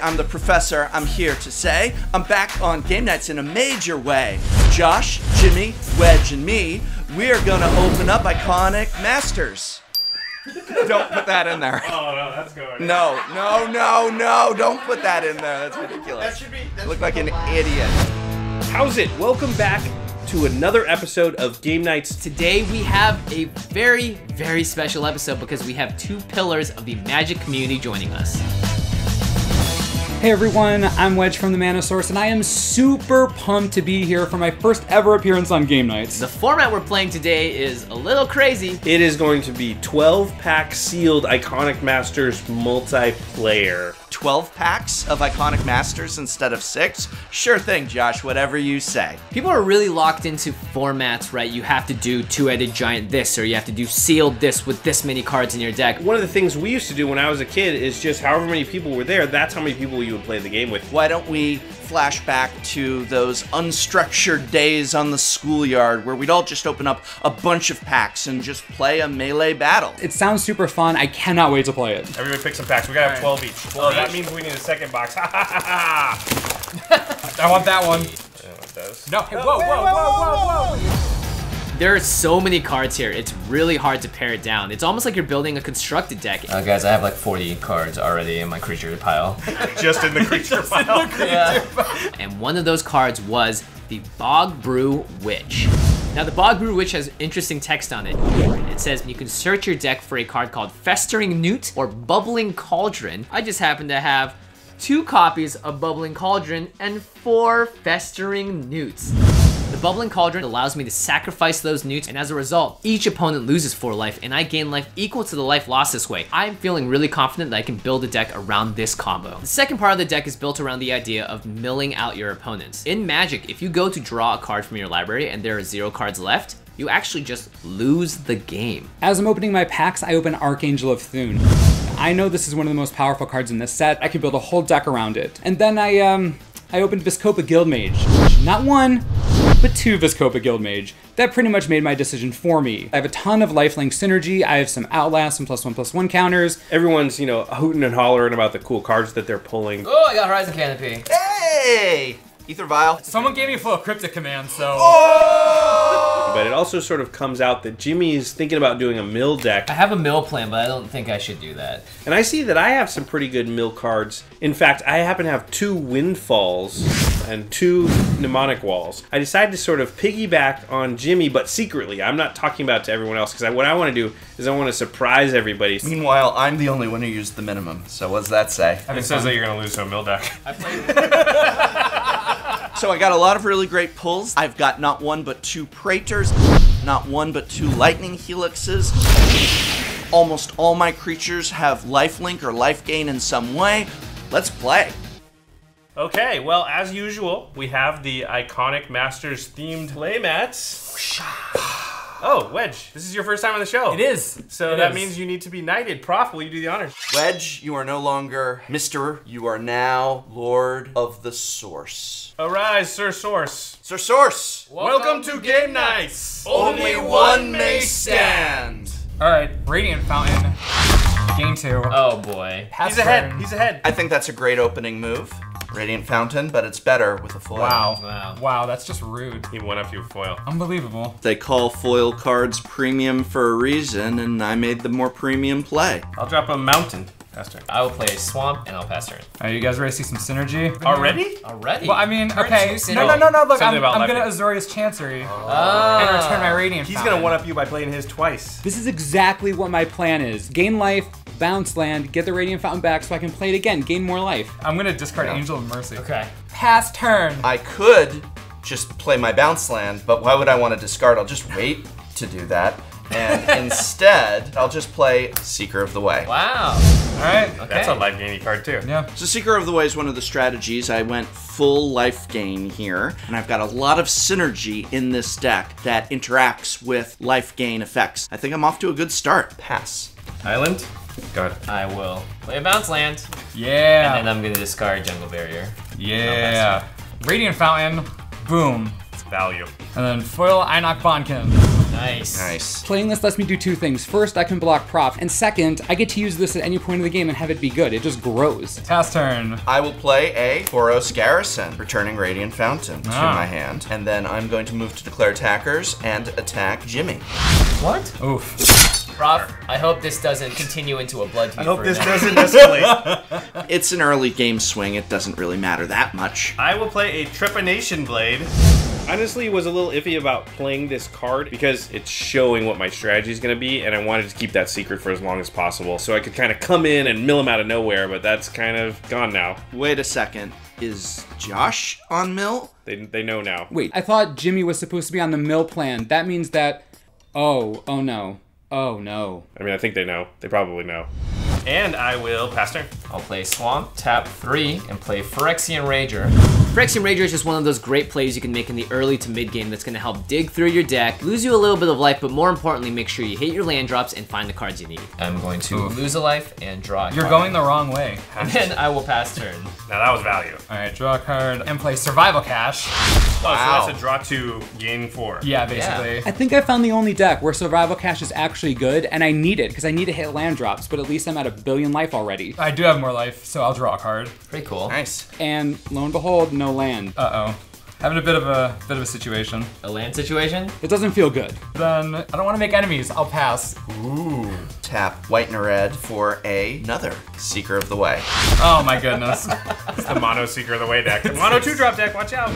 I'm the professor. I'm here to say I'm back on game nights in a major way. Josh, Jimmy, Wedge, and me, we are gonna open up Iconic Masters. Don't put that in there. Oh no, that's going. No, don't put that in there. That's ridiculous. That look like an idiot. How's it? Welcome back to another episode of Game Nights. Today we have a very, very special episode because we have two pillars of the Magic community joining us. Hey everyone, I'm Wedge from the Mana Source, and I am super pumped to be here for my first ever appearance on Game Nights. The format we're playing today is a little crazy. It is going to be 12-pack sealed Iconic Masters multiplayer. 12 packs of Iconic Masters instead of 6? Sure thing, Josh, whatever you say. People are really locked into formats, right? You have to do two-headed giant this, or you have to do sealed this with this many cards in your deck. One of the things we used to do when I was a kid is just however many people were there, that's how many people you would play the game with. Why don't we flash back to those unstructured days on the schoolyard where we'd all just open up a bunch of packs and just play a melee battle? It sounds super fun. I cannot wait to play it. Everybody pick some packs. We gotta have 12 each. Oh, that means we need a second box. Ha ha ha ha! I want that one. Yeah, it does. No, hey, whoa. There are so many cards here, it's really hard to pare it down. It's almost like you're building a constructed deck. Guys, I have like 40 cards already in my creature pile. Just in the creature pile. And one of those cards was the Bog Brew Witch. Now the Bog Brew Witch has interesting text on it. It says you can search your deck for a card called Festering Newt or Bubbling Cauldron. I just happen to have 2 copies of Bubbling Cauldron and 4 Festering Newts. The Bubbling Cauldron allows me to sacrifice those newts, and as a result, each opponent loses 4 life, and I gain life equal to the life lost this way. I'm feeling really confident that I can build a deck around this combo. The second part of the deck is built around the idea of milling out your opponents. In Magic, if you go to draw a card from your library and there are 0 cards left, you actually just lose the game. As I'm opening my packs, I open Archangel of Thune. I know this is one of the most powerful cards in this set. I can build a whole deck around it. And then I opened Vizkopa Guildmage. Not 1, but 2 Vizkopa Guildmage. That pretty much made my decision for me. I have a ton of lifelink synergy. I have some Outlast, some +1/+1 counters. Everyone's, you know, hooting and hollering about the cool cards that they're pulling. Oh, I got Horizon Canopy. Hey! Ether Vial. Someone gave me a full cryptic command, so... But it also sort of comes out that Jimmy is thinking about doing a mill deck. I have a mill plan, but I don't think I should do that. And I see that I have some pretty good mill cards. In fact, I happen to have 2 Windfalls and 2 Mnemonic Walls. I decided to sort of piggyback on Jimmy, but secretly. I'm not talking about it to everyone else, because what I want to do is I want to surprise everybody. Meanwhile, I'm the only one who used the minimum, so what does that say? It says that you're going to lose to a mill deck. I played So I got a lot of really great pulls. I've got not 1 but 2 Prators, not 1 but 2 Lightning Helixes. Almost all my creatures have lifelink or life gain in some way. Let's play. Okay, well, as usual, we have the Iconic Masters themed playmats. Oh, Wedge, this is your first time on the show. It is. So that means you need to be knighted. Prof, will you do the honors? Wedge, you are no longer Mr. You are now Lord of the Source. Arise, Sir Source. Sir Source! Welcome to Game Nights. Only one may stand. Alright, Radiant Fountain. Game 2. Oh boy. He's ahead. He's ahead. I think that's a great opening move. Radiant Fountain, but it's better with a foil. Wow, that's just rude. He went up to you with foil. Unbelievable. They call foil cards premium for a reason, and I made the more premium play. I'll drop a mountain. Pass turn. I will play a swamp and I'll pass turn. Are you guys ready to see some synergy? Already? Already? Well, I mean, Turn okay. 2 synergy. No, look, Something about I'm gonna life Azorius Chancery Oh. and return my Radiant He's Fountain. gonna one up you by playing his twice. This is exactly what my plan is. Gain life, bounce land, get the Radiant Fountain back so I can play it again, gain more life. I'm gonna discard Angel of Mercy. Okay. Pass turn. I could just play my bounce land, but why would I want to discard? I'll just wait to do that. And instead, I'll just play Seeker of the Way. Wow. Alright. Okay. That's a life gainy card too. Yeah. So Seeker of the Way is one of the strategies. I went full life gain here, and I've got a lot of synergy in this deck that interacts with life gain effects. I think I'm off to a good start. Pass. Island? Go ahead. I will play a bounce land. Yeah. And then I'm gonna discard Jungle Barrier. Yeah. Radiant Fountain. Boom. It's value. And then foil Einok Bonkin. Nice. Nice. Playing this lets me do two things. First, I can block props, and second, I get to use this at any point in the game and have it be good. It just grows. Pass turn. I will play a Boros Garrison, returning Radiant Fountain to my hand. And then I'm going to move to declare attackers and attack Jimmy. What? Oof. Rob, I hope this doesn't continue into a blood feud. I hope for this now. doesn't escalate. It's an early game swing. It doesn't really matter that much. I will play a Trepanation Blade. Honestly, was a little iffy about playing this card because it's showing what my strategy is going to be, and I wanted to keep that secret for as long as possible so I could kind of come in and mill him out of nowhere, but that's kind of gone now. Wait a second. Is Josh on mill? They know now. Wait, I thought Jimmy was supposed to be on the mill plan. That means that... Oh no. Oh no. I mean, I think they know. They probably know. And I will pass turn. I'll play Swamp, tap 3, and play Phyrexian Rager. Phyrexian Rager is just one of those great plays you can make in the early to mid game that's going to help dig through your deck, lose you a little bit of life, but more importantly, make sure you hit your land drops and find the cards you need. I'm going to lose a life and draw a You're card. going the wrong way. And then I will pass turn. Now that was value. All right, draw a card and play Survival Cache. Oh, Wow. so that's a draw 2, gain 4. Yeah, basically. I think I found the only deck where Survival Cache is actually good, and I need it, because I need to hit land drops, but at least I'm at 1 billion life already. I do have more life, so I'll draw a card. Pretty cool. Nice. And lo and behold, no land. Uh-oh. Having a bit of a situation. A land situation? It doesn't feel good. Then I don't want to make enemies. I'll pass. Ooh. Tap white and a red for another Seeker of the Way. Oh my goodness. It's the Mono Seeker of the Way deck. The Mono 2-drop deck, watch out.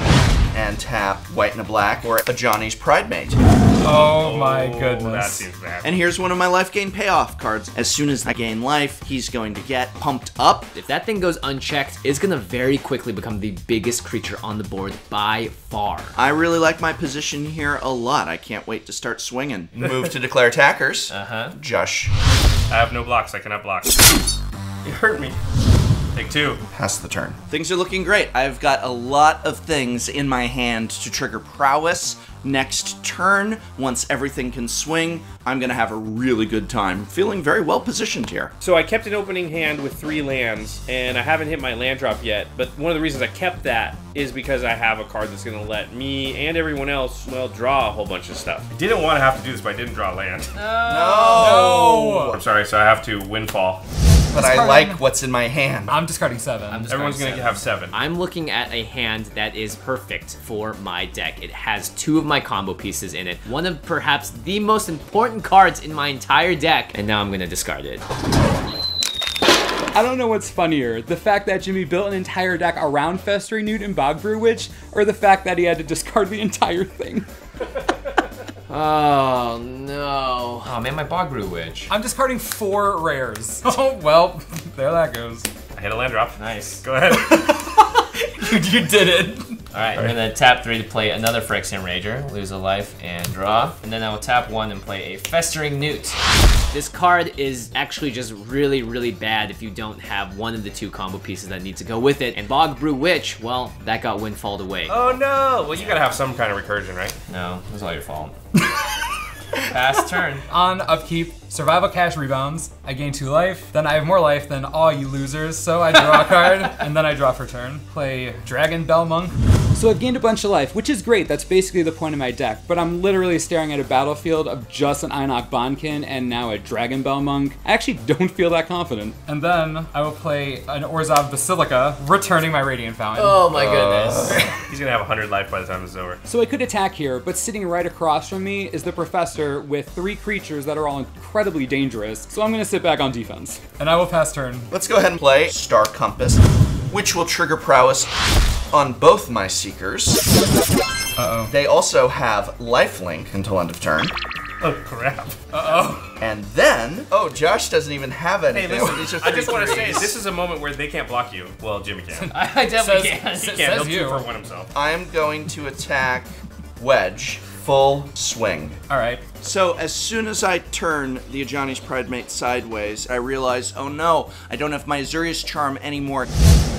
And tap white and a black for a Johnny's Pride Mate. Oh my That goodness. seems bad. And here's one of my life gain payoff cards. As soon as I gain life, he's going to get pumped up. If that thing goes unchecked, it's going to very quickly become the biggest creature on the board by far. I really like my position here a lot. I can't wait to start swinging. Move to declare attackers. Josh. I have no blocks. I cannot block. You hurt me. Take 2. Pass the turn. Things are looking great. I've got a lot of things in my hand to trigger prowess. Next turn, once everything can swing, I'm gonna have a really good time. Feeling very well positioned here. So I kept an opening hand with 3 lands, and I haven't hit my land drop yet, but one of the reasons I kept that is because I have a card that's going to let me and everyone else, well, draw a whole bunch of stuff. I didn't want to have to do this, but I didn't draw land. No! I'm sorry, so I have to windfall. But I like what's in my hand. I'm discarding 7. Everyone's going to have 7. I'm looking at a hand that is perfect for my deck. It has 2 of my combo pieces in it. One of perhaps the most important cards in my entire deck. And now I'm going to discard it. I don't know what's funnier, the fact that Jimmy built an entire deck around Festering Newt and Bogbrew Witch, or the fact that he had to discard the entire thing. Oh, no. Oh man, my Bogbrew Wedge. I'm discarding 4 rares. Oh, well, there that goes. I hit a land drop. Nice. Go ahead. You did it. Alright, I'm gonna tap 3 to play another Phyrexian Rager, lose a life, and draw. And then I will tap 1 and play a Festering Newt. This card is actually just really, really bad if you don't have one of the 2 combo pieces that need to go with it. And Bogbrew Witch, well, that got windfalled away. Oh no! Well, you gotta have some kind of recursion, right? No, it was all your fault. Pass turn. On upkeep, Survival Cache rebounds. I gain 2 life. Then I have more life than all you losers, so I draw a card, and then I draw for turn. Play Dragon Bell Monk. So I've gained a bunch of life, which is great, that's basically the point of my deck, but I'm literally staring at a battlefield of just an Einok Bonkin and now a Dragon Bell Monk. I actually don't feel that confident. And then I will play an Orzhov Basilica, returning my Radiant Fountain. Oh my goodness. He's gonna have 100 life by the time this is over. So I could attack here, but sitting right across from me is the Professor with 3 creatures that are all incredibly dangerous, so I'm gonna sit back on defense. And I will pass turn. Let's go ahead and play Star Compass, which will trigger prowess on both my Seekers. Uh-oh. They also have lifelink until end of turn. Oh crap. Uh-oh. And then, oh, Josh doesn't even have anything. Hey, listen, These are I just want to say, 3s. this is a moment where they can't block you. Well, Jimmy can. I definitely Says- can't. He says can't. He'll you. 2 for 1 himself. I'm going to attack Wedge, full swing. All right. So as soon as I turn the Ajani's Pride Mate sideways, I realize, oh no, I don't have my Azurius Charm anymore.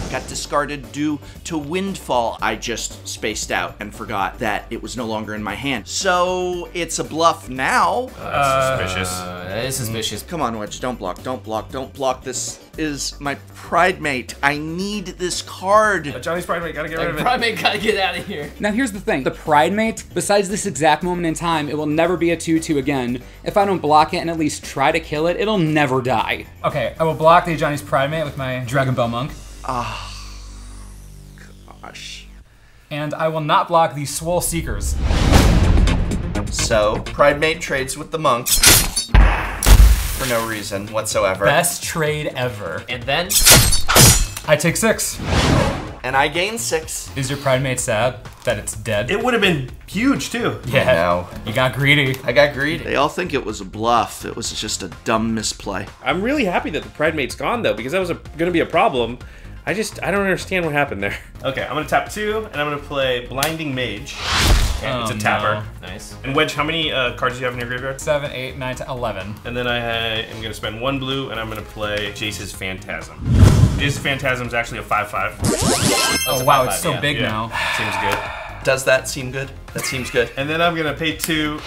got discarded due to Windfall. I just spaced out and forgot that it was no longer in my hand. So it's a bluff now. That's suspicious. That is suspicious. Come on, Wedge, don't block, don't block, don't block. This is my pride mate. I need this card. Johnny's Pride Mate, gotta get rid of it. Pride Mate gotta get out of here. Now here's the thing, the Pride Mate, besides this exact moment in time, it will never be a 2/2 again. If I don't block it and at least try to kill it, it'll never die. Okay, I will block the Johnny's Pride Mate with my Dragon Bell Monk. Gosh. And I will not block the Swole Seekers. So, Pride Mate trades with the monk for no reason whatsoever. Best trade ever. And then I take 6. And I gain 6. Is your Pride Mate sad that it's dead? It would have been huge too. Yeah, No. you got greedy. I got greedy. They all think it was a bluff. It was just a dumb misplay. I'm really happy that the Pride Mate's gone though, because that was gonna be a problem. I don't understand what happened there. Okay, I'm gonna tap 2, and I'm gonna play Blinding Mage. And it's a tapper. Nice. And Wedge, how many cards do you have in your graveyard? 7, 8, 9, 10, 11. And then I am gonna spend 1 blue, and I'm gonna play Jace's Phantasm. Jace's Phantasm is actually a 5/5. Oh wow, it's 5/5, so yeah. big Yeah, now. seems good. Does that seem good? That seems good. And then I'm gonna pay 2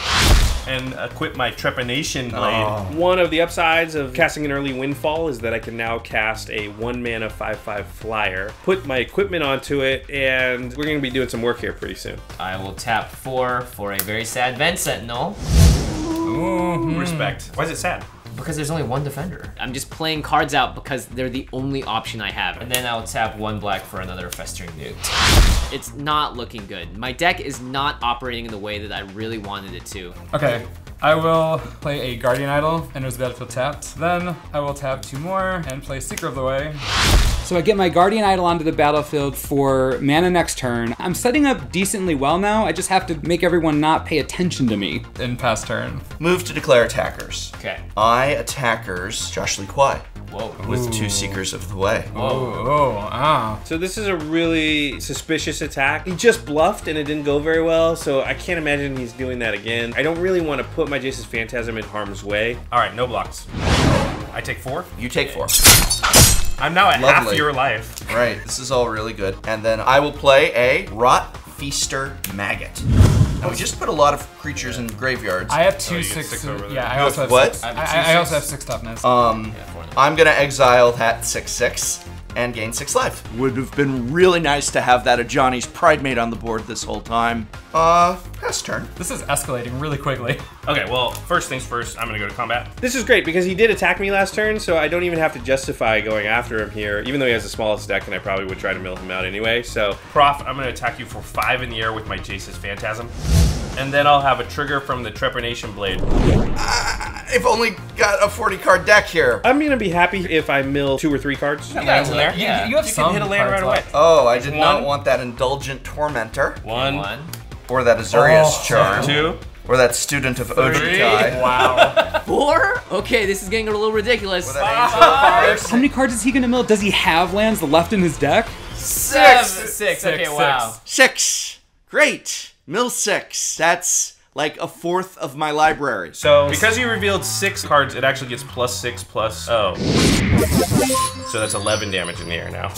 and equip my Trepanation Blade. One of the upsides of casting an early Windfall is that I can now cast a 1 mana 5/5 flyer, put my equipment onto it, and we're gonna be doing some work here pretty soon. I will tap 4 for a very sad Vent Sentinel. Respect. Why is it sad? Because there's only one defender. I'm just playing cards out because they're the only option I have. And then I'll tap 1 black for another Festering Newt. It's not looking good. My deck is not operating in the way that I really wanted it to. Okay, I will play a Guardian Idol, enters the battlefield tapped. Then I will tap 2 more and play Seeker of the Way. So I get my Guardian Idol onto the battlefield for mana next turn. I'm setting up decently well now. I just have to make everyone not pay attention to me. In past turn. Move to declare attackers. Okay. I attackers Josh Lee Kwai Whoa. with 2 Seekers of the Way. So this is a really suspicious attack. He just bluffed and it didn't go very well, so I can't imagine he's doing that again. I don't really want to put my Jace's Phantasm in harm's way. All right, no blocks. I take 4. You take 4. I'm now at half Lovely. your life. Right, this is all really good. And then I will play a Rot Feaster Maggot. Now we just put a lot of creatures in graveyards. I have 2 you get 6. 6 over there. Yeah, I also have What? 6. I have a I 2/6. also have 6 toughness. I'm gonna exile that 6/6 and gain 6 life. Would have been really nice to have that a Johnny's Pride Mate on the board this whole time. Pass turn. This is escalating really quickly. Okay, well, first things first, I'm gonna go to combat. This is great because he did attack me last turn, so I don't even have to justify going after him here, even though he has the smallest deck and I probably would try to mill him out anyway. So, Prof, I'm gonna attack you for 5 in the air with my Jace's Phantasm. And then I'll have a trigger from the Trepanation Blade. I've only got a 40 card deck here. I'm gonna be happy if I mill 2 or 3 cards. You got it in there. You, Yeah. you have You some can hit a land cards right away. left. Oh, I did not One. want that Indulgent Tormentor. 1, Or that Azurius Oh, Charm. 2, Or that Student of Ojukai. Wow. 4? Okay, this is getting a little ridiculous. Or that Angel of Fire. How many cards is he gonna mill? Does he have lands left in his deck? 6. Okay, wow. 6. Great. Mill 6. That's like a fourth of my library. So, because you revealed 6 cards, it actually gets +6 +. Oh. So that's 11 damage in the air now.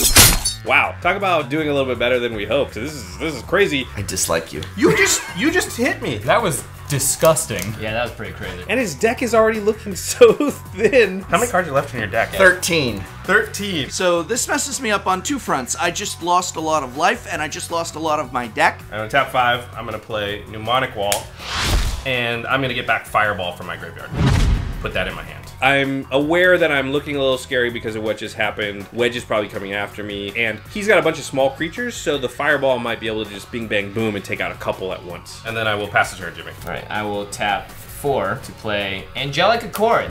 Wow, talk about doing a little bit better than we hoped. This is crazy. I dislike you. You just hit me. That was disgusting. Yeah, that was pretty crazy. And his deck is already looking so thin. How many cards are left in your deck? 13. 13. So this messes me up on 2 fronts. I just lost a lot of life, and I just lost a lot of my deck. I'm gonna tap 5. I'm gonna play Mnemonic Wall, and I'm gonna get back Fireball from my graveyard. Put that in my hand. I'm aware that I'm looking a little scary because of what just happened. Wedge is probably coming after me, and he's got a bunch of small creatures, so the Fireball might be able to just bing, bang, boom, and take out a couple at once. And then I will pass the turn, Jimmy. All right, I will tap 4 to play Angelic Accord.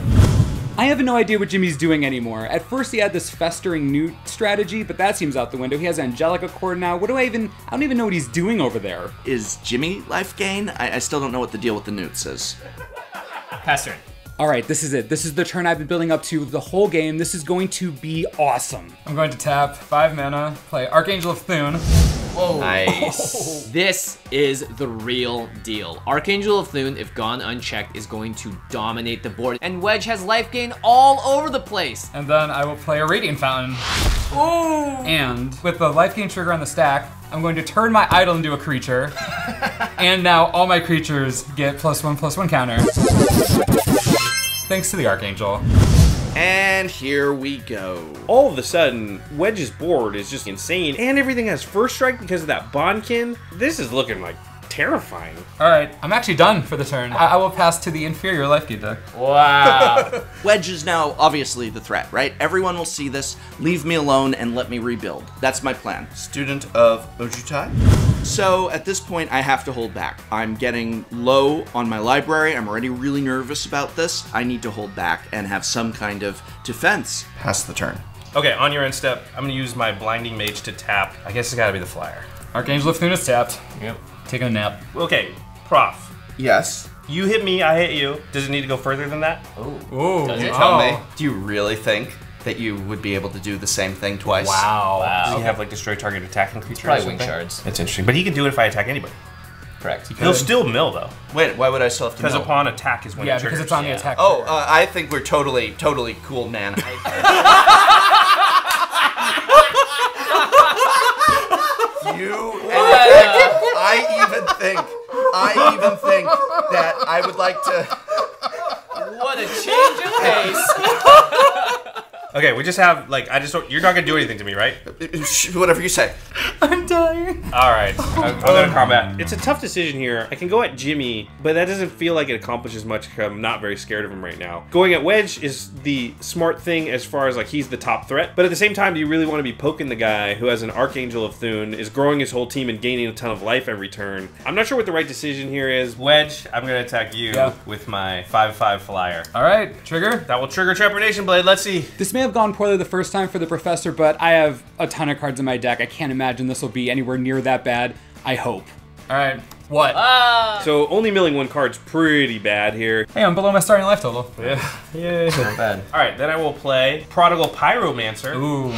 I have no idea what Jimmy's doing anymore. At first he had this Festering Newt strategy, but that seems out the window. He has Angelic Accord now. I don't even know what he's doing over there. Is Jimmy life gain? I still don't know what the deal with the newts is. Pass turn. All right, this is it. This is the turn I've been building up to the whole game. This is going to be awesome. I'm going to tap 5 mana, play Archangel of Thune. Whoa. Nice. This is the real deal. Archangel of Thune, if gone unchecked, is going to dominate the board. And Wedge has life gain all over the place. And then I will play a Radiant Fountain. Ooh! And with the life gain trigger on the stack, I'm going to turn my idol into a creature. And now all my creatures get +1/+1 counter. Thanks to the Archangel. And here we go. All of a sudden, Wedge's board is just insane, and everything has first strike because of that Bondkin. This is looking like terrifying. All right, I'm actually done for the turn. I will pass to the inferior life gain deck. Wow. Wedge is now obviously the threat, right? Everyone will see this, leave me alone, and let me rebuild. That's my plan. Student of Ojutai. So at this point, I have to hold back. I'm getting low on my library. I'm already really nervous about this. I need to hold back and have some kind of defense. Pass the turn. Okay, on your end step, I'm gonna use my Blinding Mage to tap. I guess it's gotta be the flyer. Archangel of Thune is tapped. Yep. Taking a nap. Okay, Prof. Yes. You hit me, I hit you. Does it need to go further than that? Ooh. Does it? Tell me, do you really think that you would be able to do the same thing twice? Wow. Does he have like destroy target attacking creature? Probably or wing something? shards. That's interesting, but he can do it if I attack anybody. Correct. He'll still mill though, Wait, why would I still have to because know? upon attack is when Yeah, it triggers. because it's on the attack. Oh, trigger. I think we're totally cool, man. I even think that I would like to. What a change of pace. Okay, we just have like you're not gonna do anything to me, right? Whatever you say. I'm dying. All right, I'm gonna combat. It's a tough decision here. I can go at Jimmy, but that doesn't feel like it accomplishes much. I'm not very scared of him right now. Going at Wedge is the smart thing as far as like he's the top threat. But at the same time, do you really want to be poking the guy who has an Archangel of Thune, is growing his whole team and gaining a ton of life every turn? I'm not sure what the right decision here is. Wedge, I'm gonna attack you with my 5/5 flyer. All right, trigger. That will trigger Trepidation Blade. Let's see. This may have gone poorly the first time for the professor, but I have a ton of cards in my deck. I can't imagine this will be anywhere near that bad. I hope. All right, what? So only milling one card's pretty bad here. Hey, I'm below my starting life total. Yeah. Not bad. All right, then I will play Prodigal Pyromancer. Ooh.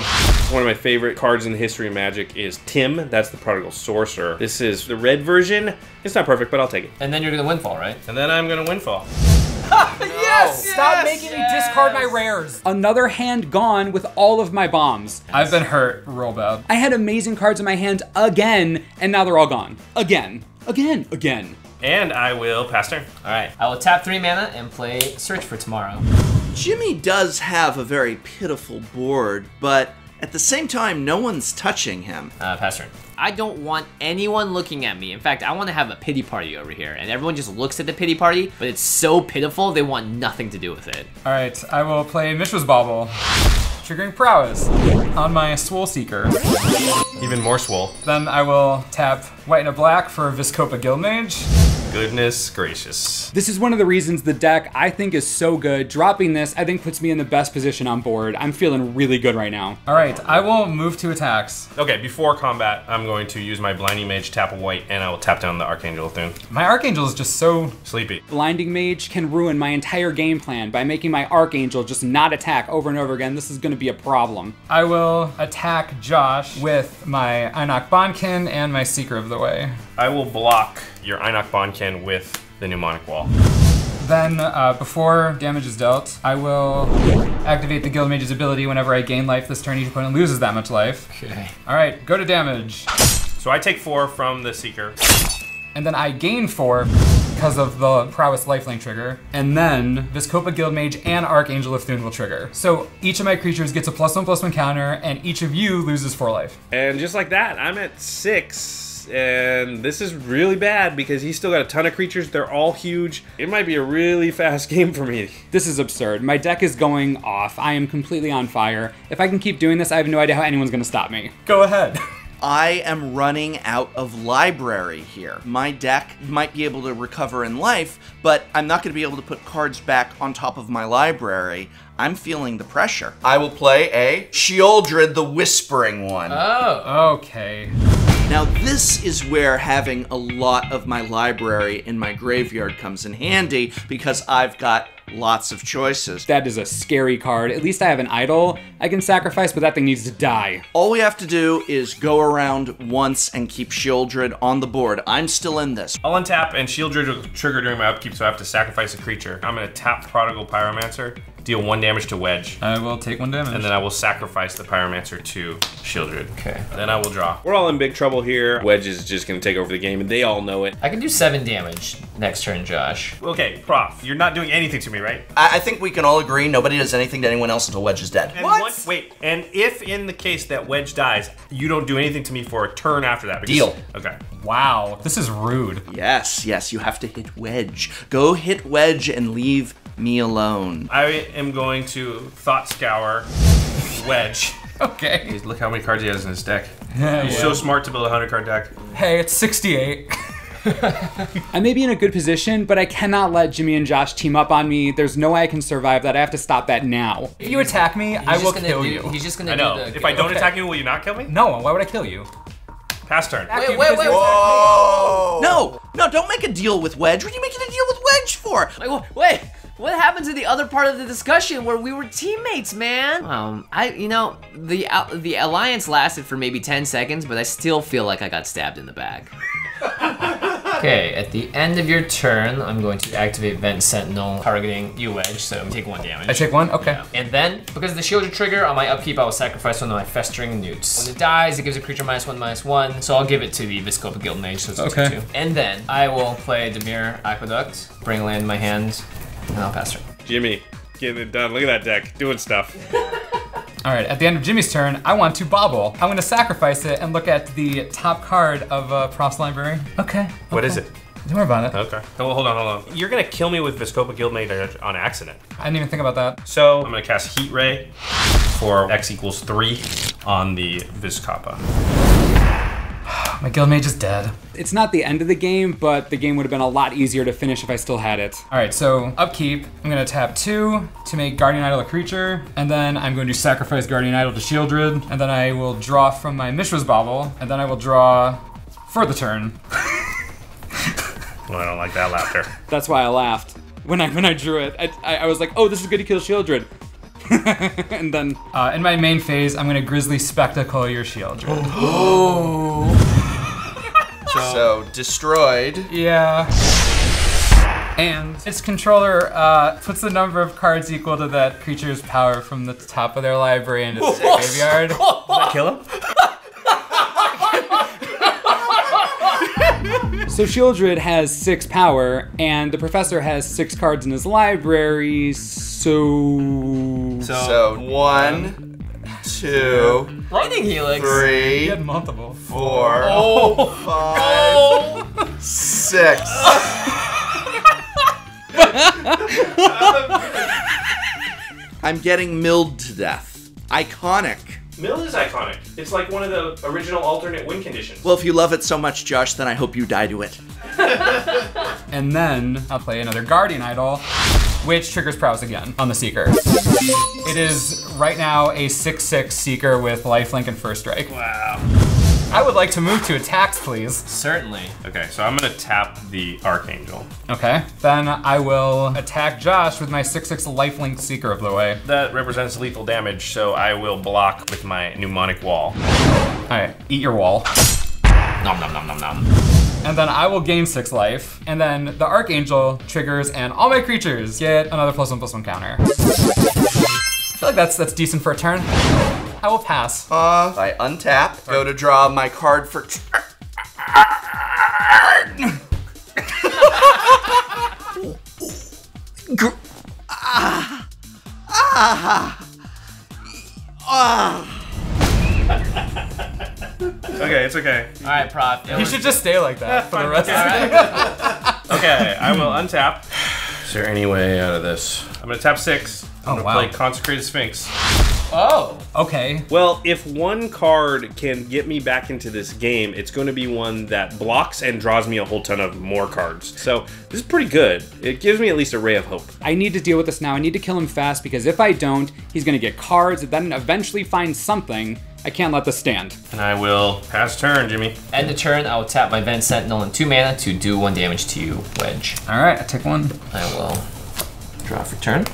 One of my favorite cards in the history of Magic is Tim. That's the Prodigal Sorcerer. This is the red version. It's not perfect, but I'll take it. And then you're gonna windfall, right? And then I'm gonna Windfall. Yes! Stop making me discard my rares. Another hand gone with all of my bombs. I've been hurt real bad. I had amazing cards in my hand again, and now they're all gone. Again. And I will pass turn. All right. I will tap 3 mana and play Search for Tomorrow. Jimmy does have a very pitiful board, but at the same time, no one's touching him. Pass turn. I don't want anyone looking at me. In fact, I want to have a pity party over here, and everyone just looks at the pity party, but it's so pitiful they want nothing to do with it. All right, I will play Mishra's Bauble. Triggering Prowess on my Swole Seeker. Even more swole. Then I will tap white and a black for Viscopa Guildmage. Goodness gracious. This is one of the reasons the deck I think is so good. Dropping this, I think, puts me in the best position on board. I'm feeling really good right now. All right, I will move to attacks. Okay, before combat, I'm going to use my Blinding Mage, tap a white, and I will tap down the Archangel of Thune. My Archangel is just so... Sleepy. Blinding Mage can ruin my entire game plan by making my Archangel just not attack over and over again. This is going to be a problem. I will attack Josh with my Einok Bondkin and my Seeker of the Way. I will block your Einok Bondkin with the Mnemonic Wall. Then, before damage is dealt, I will activate the Guildmage's ability whenever I gain life this turn. Each opponent loses that much life. Okay. All right, go to damage. So I take 4 from the Seeker. And then I gain 4 because of the Prowess Lifelink trigger. And then Viscopa Guildmage and Archangel of Thune will trigger. So each of my creatures gets a +1/+1 counter, and each of you loses 4 life. And just like that, I'm at 6. And this is really bad because he's still got a ton of creatures. They're all huge. It might be a really fast game for me. This is absurd. My deck is going off. I am completely on fire. If I can keep doing this, I have no idea how anyone's going to stop me. Go ahead. I am running out of library here. My deck might be able to recover in life, but I'm not going to be able to put cards back on top of my library. I'm feeling the pressure. I will play a Sheoldred the Whispering one. Oh. Okay. Now this is where having a lot of my library in my graveyard comes in handy because I've got Lots of choices. That is a scary card. At least I have an idol I can sacrifice, but that thing needs to die. All we have to do is go around once and keep Shieldred on the board. I'm still in this. I'll untap and Shieldred will trigger during my upkeep, so I have to sacrifice a creature. I'm gonna tap Prodigal Pyromancer, deal 1 damage to Wedge. I will take 1 damage. And then I will sacrifice the Pyromancer to Shieldred. Okay. Then I will draw. We're all in big trouble here. Wedge is just gonna take over the game, and they all know it. I can do 7 damage next turn, Josh. Okay, Prof, you're not doing anything to me, right? I think we can all agree nobody does anything to anyone else until Wedge is dead. And wait, and if in the case that Wedge dies, you don't do anything to me for a turn after that. Because, Deal. Okay. Wow, this is rude. Yes, you have to hit Wedge. Go hit Wedge and leave me alone. I am going to Thought Scour Wedge. Okay. Look how many cards he has in his deck. Yeah, He's so smart to build a 100-card deck. Hey, it's 68. I may be in a good position, but I cannot let Jimmy and Josh team up on me. There's no way I can survive that. I have to stop that now. If you attack me, I will kill you. He's just gonna I know. do the... If I don't attack you, will you not kill me? No, why would I kill you? Pass turn. Wait. Whoa! No, don't make a deal with Wedge. What are you making a deal with Wedge for? Wait, what happened to the other part of the discussion where we were teammates, man? The alliance lasted for maybe 10 seconds, but I still feel like I got stabbed in the back. Okay, at the end of your turn, I'm going to activate Vent Sentinel, targeting you, Wedge, so take 1 damage. I take 1? Okay. Yeah. And then, because of the Shieldred trigger, on my upkeep, I will sacrifice one of my Festering Newts. When it dies, it gives a creature -1/-1, so I'll give it to the Viscopa Guild Mage, so it's a 2/2. And then, I will play Dimir Aqueduct, bring land in my hand, and I'll pass turn. Jimmy, getting it done. Look at that deck, doing stuff. All right, at the end of Jimmy's turn, I want to bobble. I'm gonna sacrifice it and look at the top card of Prof's library. Okay. What is it? Don't worry about it. Okay. Oh, hold on. You're gonna kill me with Viscopa Guildmate on accident. I didn't even think about that. So I'm gonna cast Heat Ray for X equals 3 on the Viscopa. My guild mage is dead. It's not the end of the game, but the game would have been a lot easier to finish if I still had it. All right, so upkeep, I'm gonna tap 2 to make Guardian Idol a creature, and then I'm going to sacrifice Guardian Idol to Shieldred, and then I will draw from my Mishra's Bauble, and then I will draw for the turn. Well, I don't like that laughter. That's why I laughed. When I drew it, I was like, oh, this is good to kill Shieldred. And then... in my main phase, I'm gonna Grizzly Spectacle your Shieldred. So, destroyed. Yeah. And its controller puts the number of cards equal to that creature's power from the top of their library into the graveyard. Does that kill him? So Shieldred has 6 power, and the professor has 6 cards in his library, so... So 1, 2, Lightning Helix. 3, He had multiple. 4, 5, 6. I'm getting milled to death. Iconic. Mill is iconic. It's like one of the original alternate win conditions. Well, if you love it so much, Josh, then I hope you die to it. And then I'll play another Guardian Idol, which triggers Prowess again on the Seeker. It is right now a 6/6 Seeker with lifelink and first strike. Wow. I would like to move to attacks, please. Certainly. Okay, so I'm gonna tap the Archangel. Okay. Then I will attack Josh with my 6/6 lifelink Seeker of the Way. That represents lethal damage, so I will block with my Mnemonic Wall. All right, eat your wall. Nom nom nom nom nom. And then I will gain 6 life. And then the Archangel triggers and all my creatures get another +1/+1 counter. I feel like that's decent for a turn. I will pass. I untap, go to draw my card for Okay, it's okay. All right, Prof. You should just stay like that for the rest of the game. Okay, I will untap. Is there any way out of this? I'm gonna tap 6. I'm gonna play Consecrated Sphinx. Oh. Okay. Well, if one card can get me back into this game, it's going to be one that blocks and draws me a whole ton of more cards. So this is pretty good. It gives me at least a ray of hope. I need to deal with this now. I need to kill him fast, because if I don't, he's gonna get cards and then eventually find something. I can't let this stand. And I will pass turn, Jimmy. End of turn, I will tap my Vent Sentinel and 2 mana to do 1 damage to you, Wedge. All right, I take 1. I will Draw for turn.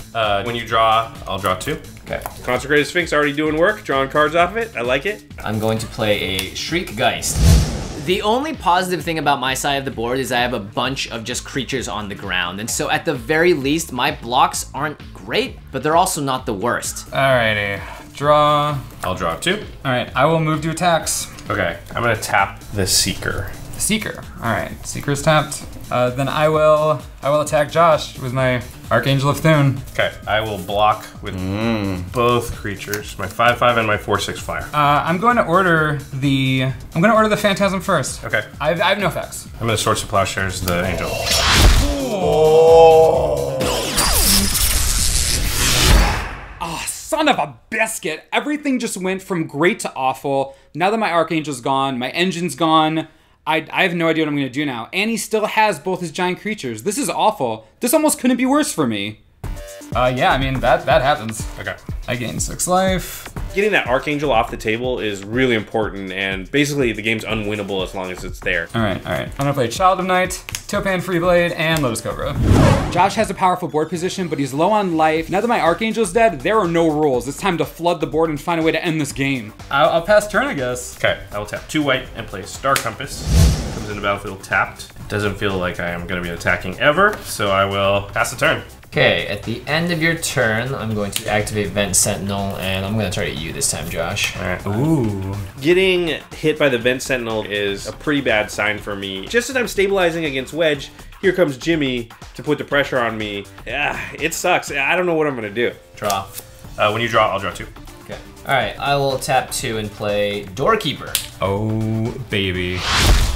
When you draw, I'll draw 2. Okay. Consecrated Sphinx already doing work, drawing cards off of it. I like it. I'm going to play a Shriekgeist. The only positive thing about my side of the board is I have a bunch of just creatures on the ground. And so at the very least, my blocks aren't great, but they're also not the worst. Alrighty, draw. I'll draw 2. All right, I will move to attacks. Okay, I'm gonna tap the Seeker. The Seeker. All right, Seeker's tapped. Then I will attack Josh with my Archangel of Thune. Okay, I will block with both creatures, my 5/5 and my 4/6 flyer. I'm going to order the Phantasm first. Okay, I have no effects. I'm gonna Swords to Plowshares the Angel. Son of a biscuit. Everything just went from great to awful. Now that my Archangel's gone, my engine's gone, I have no idea what I'm going to do now. And he still has both his giant creatures. This is awful. This almost couldn't be worse for me. Yeah, I mean, that happens. Okay. I gain 6 life. Getting that Archangel off the table is really important, and basically the game's unwinnable as long as it's there. All right. I'm gonna play Child of Night, Topan Freeblade, and Lotus Cobra. Josh has a powerful board position, but he's low on life. Now that my Archangel's dead, there are no rules. It's time to flood the board and find a way to end this game. I'll pass turn, I guess. Okay, I will tap 2 white and play Star Compass. Comes into battlefield tapped. Doesn't feel like I am going to be attacking ever, so I will pass the turn. Okay, at the end of your turn, I'm going to activate Vent Sentinel, and I'm going to target you this time, Josh. All right. Ooh. Getting hit by the Vent Sentinel is a pretty bad sign for me. Just as I'm stabilizing against Wedge, here comes Jimmy to put the pressure on me. It sucks. I don't know what I'm going to do. Draw. When you draw, I'll draw 2. Okay. All right, I will tap 2 and play Doorkeeper. Oh, baby.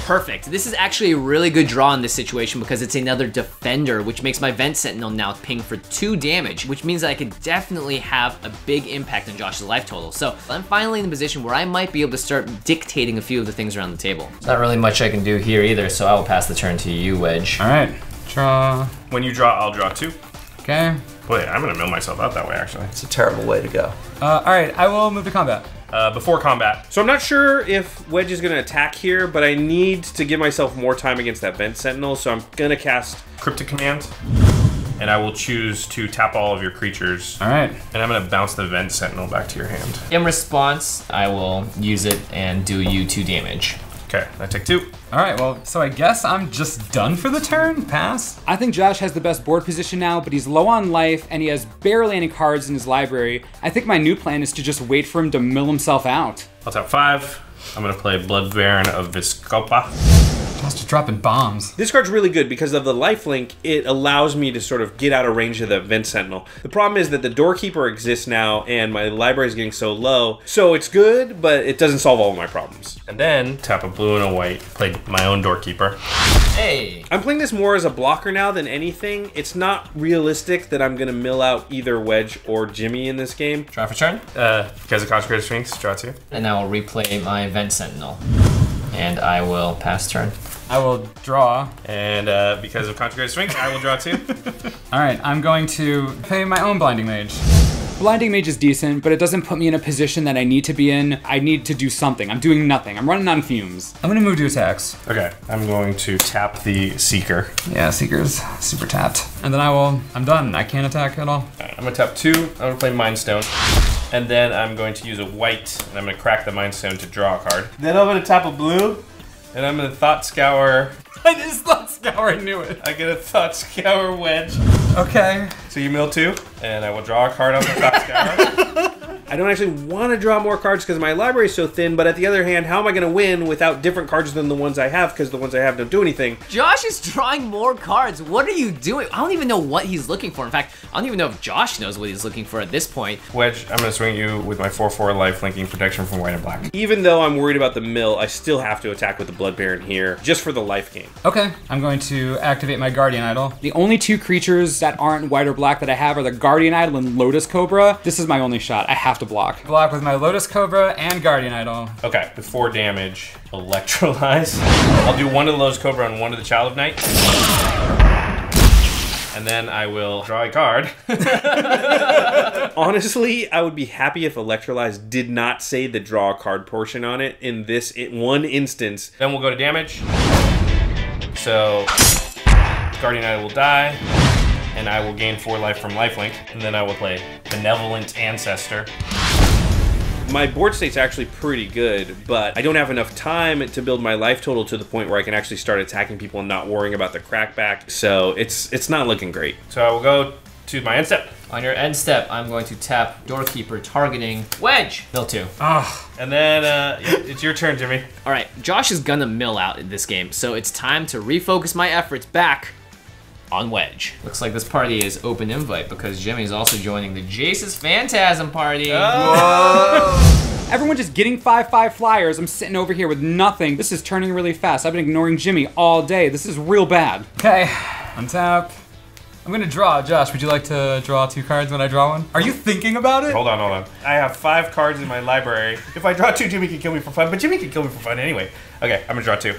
Perfect. This is actually a really good draw in this situation because it's another defender, which makes my Vent Sentinel now ping for 2 damage, which means that I could definitely have a big impact on Josh's life total. So I'm finally in the position where I might be able to start dictating a few of the things around the table. Not really much I can do here either, so I will pass the turn to you, Wedge. All right, draw. When you draw, I'll draw 2. Okay. Boy, I'm going to mill myself out that way, actually. It's a terrible way to go. All right, I will move to combat. Before combat. So I'm not sure if Wedge is going to attack here, but I need to give myself more time against that Vent Sentinel, so I'm going to cast Cryptic Command, and I will choose to tap all of your creatures. All right. And I'm going to bounce the Vent Sentinel back to your hand. In response, I will use it and do you 2 damage. Okay, I take 2. All right, well, so I guess I'm just done for the turn? Pass? I think Josh has the best board position now, but he's low on life and he has barely any cards in his library. I think my new plan is to just wait for him to mill himself out. I'll tap 5. I'm going to play Blood Baron of Viscopa. Just dropping bombs. This card's really good because of the lifelink. It allows me to sort of get out of range of the Vent Sentinel. The problem is that the Doorkeeper exists now and my library is getting so low. So it's good, but it doesn't solve all of my problems. And then tap a blue and a white, play my own Doorkeeper. Hey! I'm playing this more as a blocker now than anything. It's not realistic that I'm gonna mill out either Wedge or Jimmy in this game. Draw for turn. Because of Consecrated Sphinx, draw 2. And I will replay my Vent Sentinel. And I will pass turn. I will draw. And because of Consecrated Sphinx, I will draw 2. All right, I'm going to play my own Blinding Mage. Blinding Mage is decent, but it doesn't put me in a position that I need to be in. I need to do something. I'm doing nothing. I'm running on fumes. I'm gonna move to attacks. Okay, I'm going to tap the Seeker. Yeah, Seeker's super tapped. And then I'm done. I can't attack at all. Right, I'm gonna tap 2. I'm gonna play Mind Stone. And then I'm going to use a white, and I'm gonna crack the Mind Stone to draw a card. Then I'm gonna tap a blue, and I'm gonna Thought Scour. I just Thought Scour, I knew it. I get a Thought Scour Wedge. Okay. So you mill 2, and I will draw a card on the Thought Scour. I don't actually want to draw more cards because my library is so thin, but at the other hand, how am I going to win without different cards than the ones I have because the ones I have don't do anything? Josh is drawing more cards. What are you doing? I don't even know what he's looking for. In fact, I don't even know if Josh knows what he's looking for at this point. Wedge, I'm going to swing you with my 4/4 life linking protection from white and black. Even though I'm worried about the mill, I still have to attack with the Blood Baron here just for the life gain. Okay, I'm going to activate my Guardian Idol. The only 2 creatures that aren't white or black that I have are the Guardian Idol and Lotus Cobra. This is my only shot. I have to block. Block with my Lotus Cobra and Guardian Idol. Okay, with 4 damage, Electrolyze. I'll do 1 to the Lotus Cobra and 1 to the Child of Night. And then I will draw a card. Honestly, I would be happy if Electrolyze did not say the draw a card portion on it in this one instance. Then we'll go to damage. So, Guardian Idol will die. and I will gain 4 life from lifelink, and then I will play Benevolent Ancestor. My board state's actually pretty good, but I don't have enough time to build my life total to the point where I can actually start attacking people and not worrying about the crackback. So it's not looking great. So I will go to my end step. On your end step, I'm going to tap Doorkeeper targeting Wedge. Mill 2. And then it's your turn, Jimmy. All right, Josh is gonna mill out in this game, so it's time to refocus my efforts back on Wedge. Looks like this party is open invite because Jimmy's also joining the Jace's Phantasm party. Everyone just getting 5/5 flyers. I'm sitting over here with nothing. This is turning really fast. I've been ignoring Jimmy all day. This is real bad. Okay, untap. I'm gonna draw. Josh, would you like to draw 2 cards when I draw one? Are you thinking about it? Hold on. I have 5 cards in my library. If I draw 2, Jimmy can kill me for fun, but Jimmy can kill me for fun anyway. Okay, I'm gonna draw 2.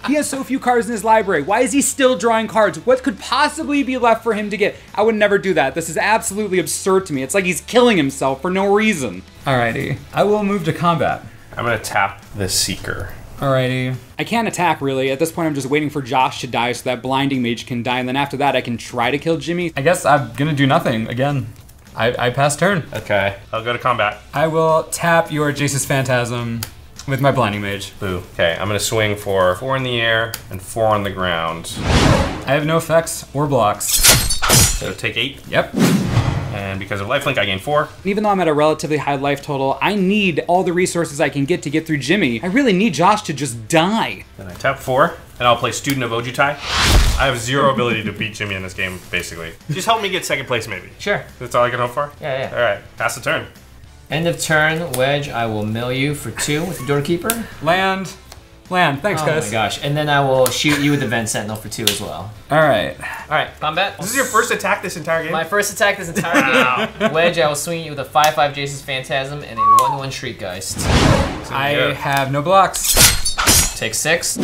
He has so few cards in his library. Why is he still drawing cards? What could possibly be left for him to get? I would never do that. This is absolutely absurd to me. It's like he's killing himself for no reason. Alrighty. I will move to combat. I'm gonna tap the Seeker. Alrighty. I can't attack, really. At this point, I'm just waiting for Josh to die so that Blinding Mage can die, and then after that, I can try to kill Jimmy. I guess I'm gonna do nothing again. I pass turn. Okay, I'll go to combat. I will tap your Jace's Phantasm with my Blinding Mage. Boo. Okay, I'm gonna swing for 4 in the air and 4 on the ground. I have no effects or blocks. So take 8. Yep. And because of lifelink, I gain 4. Even though I'm at a relatively high life total, I need all the resources I can get to get through Jimmy. I really need Josh to just die. Then I tap 4, and I'll play Student of Ojutai. I have 0 ability to beat Jimmy in this game, basically. Just help me get 2nd place, maybe. Sure. That's all I can hope for? Yeah. All right, pass the turn. End of turn, Wedge, I will mill you for 2 with the Doorkeeper. Land. Thanks, guys. Oh my gosh, and then I will shoot you with the Vent Sentinel for 2 as well. Alright. All right, combat. This is your first attack this entire game? My first attack this entire game. Wedge, I will swing you with a 5/5 Jace's Phantasm and a 1/1 Shriekgeist. I have no blocks. Take 6,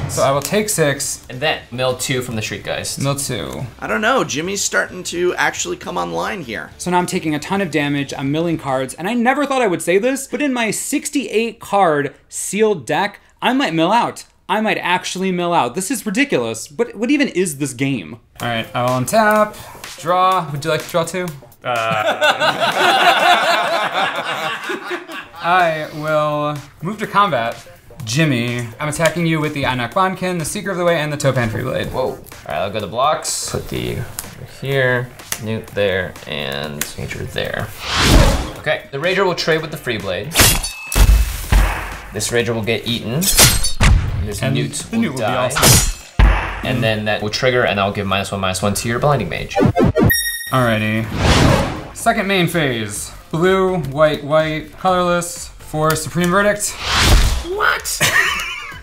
So I will take 6. and then mill 2 from the Shriekgeist. Mill 2. I don't know. Jimmy's starting to actually come online here. So now I'm taking a ton of damage, I'm milling cards, and I never thought I would say this, but in my 68 card sealed deck, I might mill out. I might actually mill out. This is ridiculous. But what even is this game? Alright, I will untap. Draw. Would you like to draw 2? I will move to combat. Jimmy, I'm attacking you with the Einak Bonkin, the Seeker of the Way, and the Topan Freeblade. Whoa. All right, I'll go to blocks. Put the over here, Newt there, and Major there. Okay, the Rager will trade with the Freeblade. This Rager will get eaten. This And Newt the will Newt will be die. awesome. And then that will trigger, and I'll give -1/-1 to your Blinding Mage. Alrighty. Second main phase. Blue, white, colorless for Supreme Verdict. What?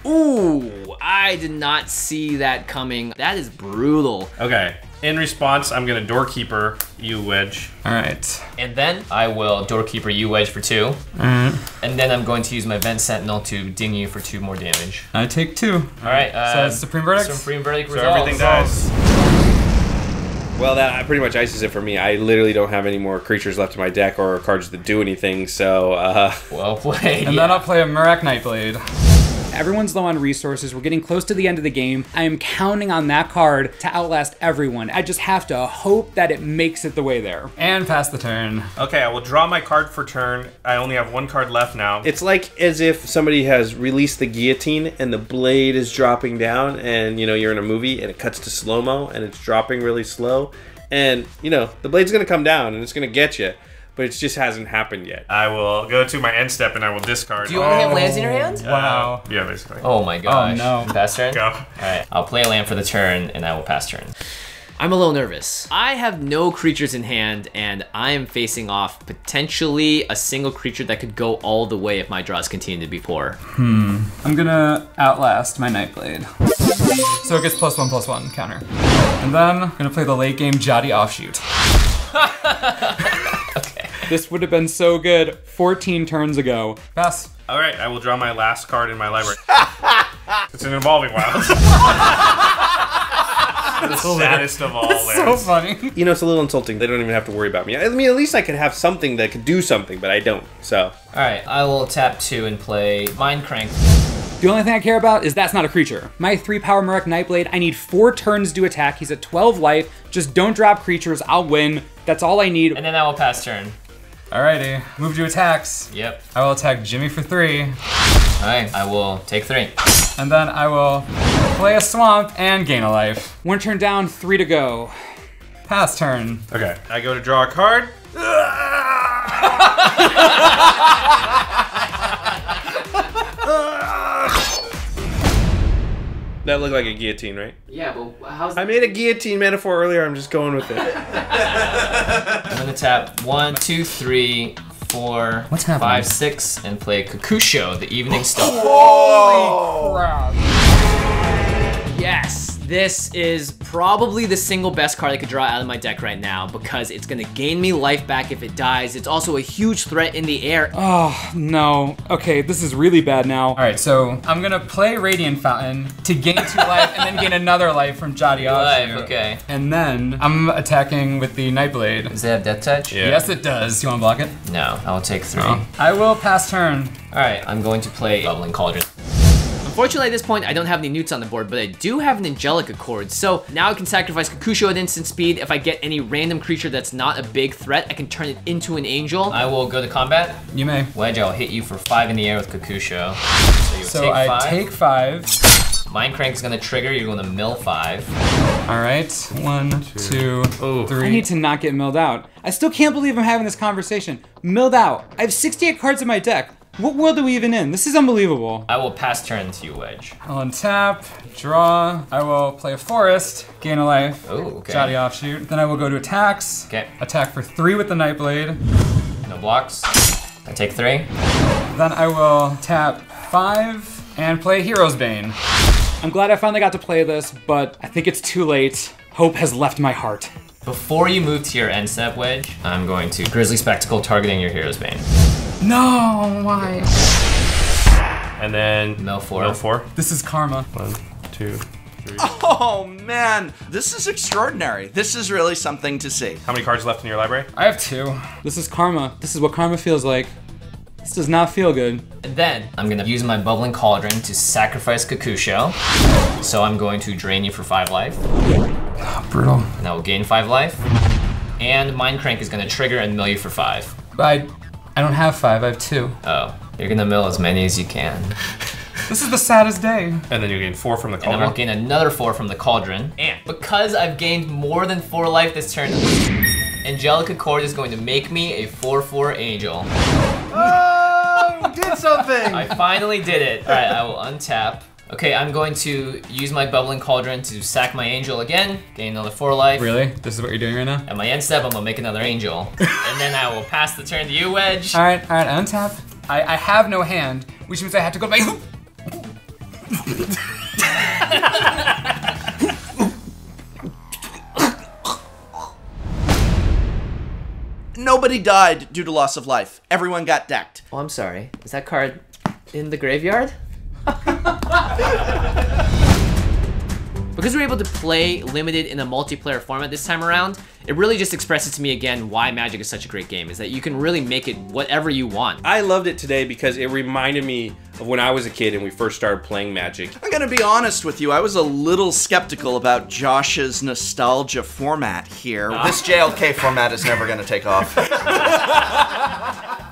Ooh, I did not see that coming. That is brutal. Okay, in response, I'm gonna Doorkeeper you, Wedge. Alright. And then I will Doorkeeper you, Wedge, for 2. Alright. And then I'm going to use my Vent Sentinel to ding you for 2 more damage. I take 2. All right. So it's Supreme Verdict? Supreme Verdict So resolves. everything dies. Well, that pretty much ices it for me. I literally don't have any more creatures left in my deck or cards that do anything, so, Well played. And then I'll play a Murak Nightblade. Everyone's low on resources. We're getting close to the end of the game. I am counting on that card to outlast everyone. I just have to hope that it makes it the way there. And pass the turn. Okay, I will draw my card for turn. I only have 1 card left now. It's like as if somebody has released the guillotine and the blade is dropping down and, you know, you're in a movie and it cuts to slow-mo and it's dropping really slow. And, you know, the blade's gonna come down and it's gonna get you. But it just hasn't happened yet. I will go to my end step and I will discard. Do you only have lands in your hand? Wow. Yeah, basically. Oh my gosh. Oh, no. Pass turn? Go. Alright, I'll play a land for the turn and I will pass turn. I'm a little nervous. I have no creatures in hand and I am facing off potentially a single creature that could go all the way if my draws continue to be poor. I'm gonna outlast my Nightblade. So it gets +1/+1 counter. And then I'm gonna play the late game Jotty Offshoot. This would have been so good 14 turns ago. Pass. All right, I will draw my last card in my library. It's an Evolving Wilds. The saddest of all lands. So funny. You know, it's a little insulting. They don't even have to worry about me. I mean, at least I could have something that could do something, but I don't, so. Alright, I will tap 2 and play Mind Crank. The only thing I care about is that's not a creature. My 3-power Marek Nightblade, I need 4 turns to attack. He's at 12 life. Just don't drop creatures, I'll win. That's all I need. And then I will pass turn. Alrighty, move to attacks. Yep. I will attack Jimmy for 3. Alright, I will take 3. And then I will play a swamp and gain a life. 1 turn down, 3 to go. Pass turn. Okay, I go to draw a card. That looked like a guillotine, right? Yeah, but how's I made a guillotine metaphor earlier, I'm just going with it. I'm gonna tap 1, 2, 3, 4, What's happening? 5, 6, and play Kakusho, the Evening Star. Holy crap. Yes, this is probably the single best card I could draw out of my deck right now because it's gonna gain me life back if it dies. It's also a huge threat in the air. Oh, no. Okay, this is really bad now. Alright, so I'm gonna play Radiant Fountain to gain 2 life and then gain another life from Chodakowski. Life, okay. And then I'm attacking with the Nightblade. Does it have Death Touch? Yeah. Yes, it does. You wanna block it? No, I will take 3. I will pass turn. Alright, I'm going to play Bubbling Cauldron. Unfortunately, at this point, I don't have any newts on the board, but I do have an Angelic Accord. So now I can sacrifice Kakusho at instant speed. If I get any random creature that's not a big threat, I can turn it into an angel. I will go to combat. You may. Wedge, I'll hit you for 5 in the air with Kakusho. So you So take I 5. take 5. Mind Crank is gonna trigger, you're gonna mill 5. Alright, 1, 2, 3. I need to not get milled out. I still can't believe I'm having this conversation. Milled out. I have 68 cards in my deck. What world are we even in? This is unbelievable. I will pass turn to you, Wedge. I'll untap, draw. I will play a forest, gain a life. Oh, okay. Jolly offshoot. Then I will go to attacks. Okay. Attack for 3 with the Nightblade. No blocks. I take 3. Then I will tap 5 and play Hero's Bane. I'm glad I finally got to play this, but I think it's too late. Hope has left my heart. Before you move to your end step, Wedge, I'm going to Grizzly Spectacle targeting your Hero's Bane. No, why? And then Mill 4. Mill 4. This is karma. 1, 2, 3. Oh man, this is extraordinary. This is really something to see. How many cards left in your library? I have 2. This is karma. This is what karma feels like. This does not feel good. And then I'm gonna use my Bubbling Cauldron to sacrifice Kakusho. So I'm going to drain you for 5 life. Brutal. And I will gain 5 life. And Mind Crank is gonna trigger and mill you for 5. I don't have 5, I have 2. Oh, you're gonna mill as many as you can. This is the saddest day. And then you gain 4 from the And I will cauldron. gain another 4 from the Cauldron. And because I've gained more than 4 life this turn, Angelic Accord is going to make me a 4/4 angel. Oh, you did something! I finally did it. All right, I will untap. Okay, I'm going to use my Bubbling Cauldron to sack my angel again, gain another 4 life. Really? This is what you're doing right now? At my end step, I'm gonna make another angel. And then I will pass the turn to you, Wedge. Alright, untap. I have no hand, which means I have to go to my... Nobody died due to loss of life. Everyone got decked. Oh, I'm sorry. Is that card in the graveyard? Because we're able to play limited in a multiplayer format this time around, it really just expresses to me again why Magic is such a great game, is that you can really make it whatever you want. I loved it today because it reminded me of when I was a kid and we first started playing Magic. I'm gonna be honest with you, I was a little skeptical about Josh's nostalgia format here. This JLK format is never gonna take off.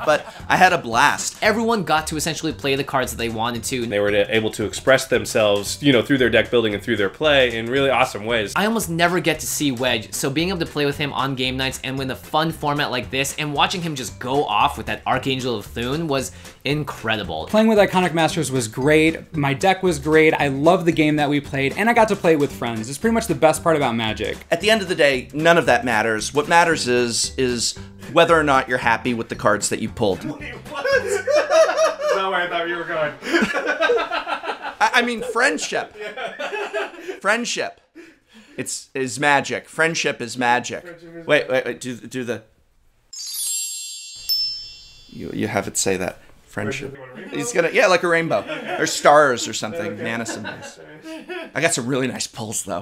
But I had a blast. Everyone got to essentially play the cards that they wanted to. They were able to express themselves, you know, through their deck building and through their play in really awesome ways. I almost never get to see Wedge, so being able to play with him on game nights and with a fun format like this and watching him just go off with that Archangel of Thune was incredible. Playing with Iconic Masters was great. My deck was great. I love the game that we played, and I got to play it with friends. It's pretty much the best part about Magic. At the end of the day, none of that matters. What matters is whether or not you're happy with the cards that you pulled. Wait, what? That's not where I thought you were going. I mean, friendship. Friendship. Is magic. Friendship is magic. Wait. Do the. You have it say that. Friendship. He's gonna, yeah, like a rainbow. Or stars or something. Mana symbols. I got some really nice pulls though.